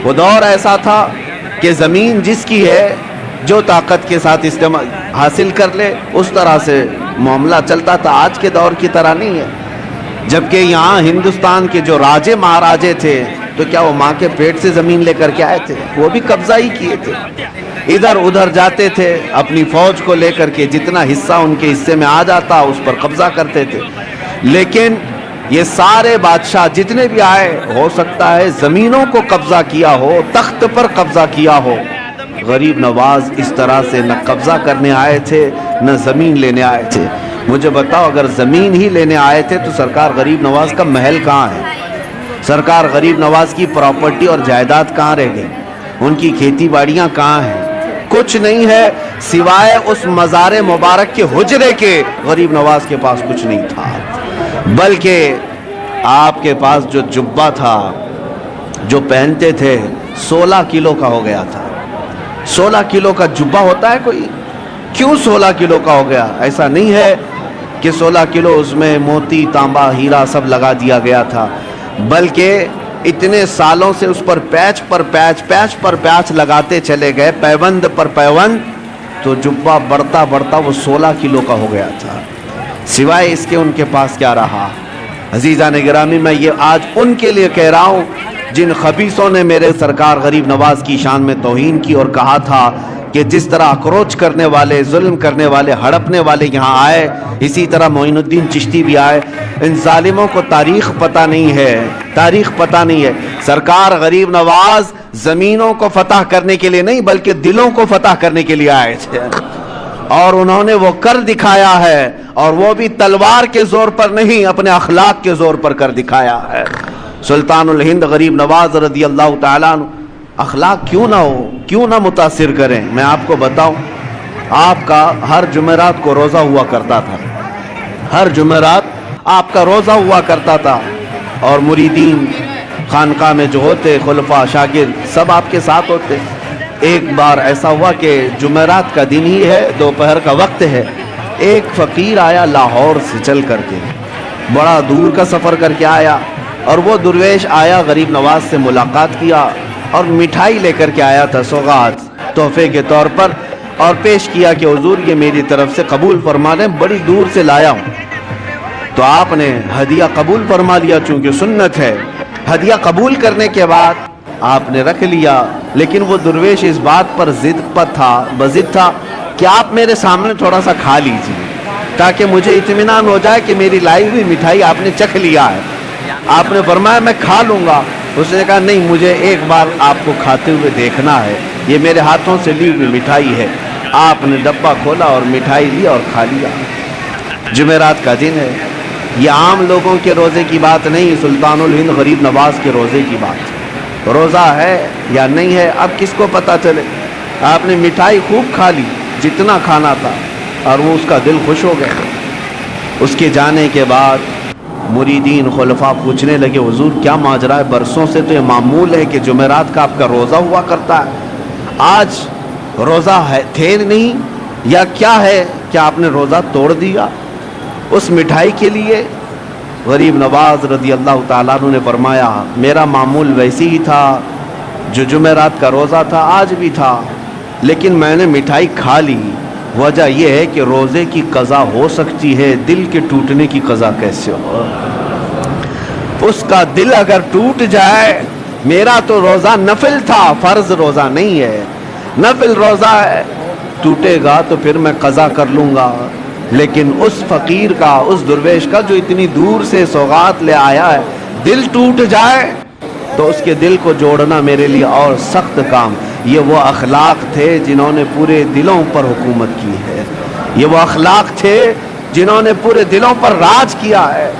وہ دور ایسا تھا کہ زمین جس کی ہے جو طاقت کے ساتھ استعمال حاصل کر لے اس طرح سے معاملہ چلتا تھا. آج کے دور کی طرح نہیں ہے. جبکہ یہاں ہندوستان کے جو راجے مہاراجے تھے تو کیا وہ ماں کے پیٹ سے زمین لے کر کے آئے تھے؟ وہ بھی قبضہ ہی کیے تھے. ادھر ادھر جاتے تھے اپنی فوج کو لے کر کے، جتنا حصہ ان کے حصے میں آ جاتا اس پر قبضہ کرتے تھے. لیکن یہ سارے بادشاہ جتنے بھی آئے، ہو سکتا ہے زمینوں کو قبضہ کیا ہو، تخت پر قبضہ کیا ہو. غریب نواز اس طرح سے نہ قبضہ کرنے آئے تھے نہ زمین لینے آئے تھے. مجھے بتاؤ، اگر زمین ہی لینے آئے تھے تو سرکار غریب نواز کا محل کہاں ہے؟ سرکار غریب نواز کی پراپرٹی اور جائیداد کہاں رہ گئی؟ ان کی کھیتی باڑیاں کہاں ہیں؟ کچھ نہیں ہے سوائے اس مزار مبارک کے حجرے کے. غریب نواز کے پاس کچھ نہیں تھا، بلکہ آپ کے پاس جو جبہ تھا جو پہنتے تھے 16 کلو کا ہو گیا تھا. 16 کلو کا جبہ ہوتا ہے کوئی؟ کیوں 16 کلو کا ہو گیا؟ ایسا نہیں ہے کہ 16 کلو اس میں موتی تانبا ہیرا سب لگا دیا گیا تھا، بلکہ اتنے سالوں سے اس پر پیچ پر پیچ لگاتے چلے گئے، پیوند پر پیوند، تو جبہ بڑھتا بڑھتا وہ 16 کلو کا ہو گیا تھا. سوائے اس کے ان کے پاس کیا رہا؟ عزیزان گرامی، میں یہ آج ان کے لیے کہہ رہا ہوں جن خبیثوں نے میرے سرکار غریب نواز کی شان میں توہین کی اور کہا تھا کہ جس طرح اکروچ کرنے والے، ظلم کرنے والے، ہڑپنے والے یہاں آئے، اسی طرح معین الدین چشتی بھی آئے. ان ظالموں کو تاریخ پتہ نہیں ہے، تاریخ پتہ نہیں ہے. سرکار غریب نواز زمینوں کو فتح کرنے کے لیے نہیں بلکہ دلوں کو فتح کرنے کے لیے آئے تھے، اور انہوں نے وہ کر دکھایا ہے، اور وہ بھی تلوار کے زور پر نہیں، اپنے اخلاق کے زور پر کر دکھایا ہے. سلطان الہند غریب نواز رضی اللہ تعالیٰ عنہ اخلاق کیوں نہ ہو، کیوں نہ متاثر کریں؟ میں آپ کو بتاؤں، آپ کا ہر جمعرات کو روزہ ہوا کرتا تھا، ہر جمعرات آپ کا روزہ ہوا کرتا تھا، اور مریدین خانقاہ میں جو ہوتے، خلفاء شاگرد سب آپ کے ساتھ ہوتے. ایک بار ایسا ہوا کہ جمعرات کا دن ہی ہے، دوپہر کا وقت ہے، ایک فقیر آیا لاہور سے چل کر کے، بڑا دور کا سفر کر کے آیا، اور وہ درویش آیا غریب نواز سے ملاقات کیا اور مٹھائی لے کر کے آیا تھا سوغات تحفے کے طور پر، اور پیش کیا کہ حضور یہ میری طرف سے قبول فرما لیں، بڑی دور سے لایا ہوں. تو آپ نے ہدیہ قبول فرما لیا، چونکہ سنت ہے. ہدیہ قبول کرنے کے بعد آپ نے رکھ لیا، لیکن وہ درویش اس بات پر بضد تھا کہ آپ میرے سامنے تھوڑا سا کھا لیجیے تاکہ مجھے اطمینان ہو جائے کہ میری لائی ہوئی مٹھائی آپ نے چکھ لیا ہے. آپ نے فرمایا میں کھا لوں گا. اس نے کہا نہیں، مجھے ایک بار آپ کو کھاتے ہوئے دیکھنا ہے، یہ میرے ہاتھوں سے لی ہوئی مٹھائی ہے. آپ نے ڈبہ کھولا اور مٹھائی لی اور کھا لیا. جمعرات کا دن ہے، یہ عام لوگوں کے روزے کی بات نہیں، سلطان الہند غریب نواز کے روزے کی بات. روزہ ہے یا نہیں ہے اب کس کو پتہ چلے. آپ نے مٹھائی خوب کھا لی جتنا کھانا تھا، اور وہ اس کا دل خوش ہو گیا. اس کے جانے کے بعد مریدین خلفاء پوچھنے لگے حضور کیا ماجرا ہے؟ برسوں سے تو یہ معمول ہے کہ جمعرات کا آپ کا روزہ ہوا کرتا ہے، آج روزہ تھے نہیں یا کیا ہے کہ آپ نے روزہ توڑ دیا اس مٹھائی کے لیے؟ غریب نواز رضی اللہ تعالیٰ عنہ نے فرمایا میرا معمول ویسی ہی تھا، جو جمعرات کا روزہ تھا آج بھی تھا، لیکن میں نے مٹھائی کھا لی. وجہ یہ ہے کہ روزے کی قضا ہو سکتی ہے، دل کے ٹوٹنے کی قضا کیسے ہو؟ اس کا دل اگر ٹوٹ جائے، میرا تو روزہ نفل تھا، فرض روزہ نہیں ہے، نفل روزہ ہے، ٹوٹے گا تو پھر میں قضا کر لوں گا. لیکن اس فقیر کا، اس درویش کا جو اتنی دور سے سوغات لے آیا ہے، دل ٹوٹ جائے تو اس کے دل کو جوڑنا میرے لیے اور سخت کام. یہ وہ اخلاق تھے جنہوں نے پورے دلوں پر حکومت کی ہے، یہ وہ اخلاق تھے جنہوں نے پورے دلوں پر راج کیا ہے.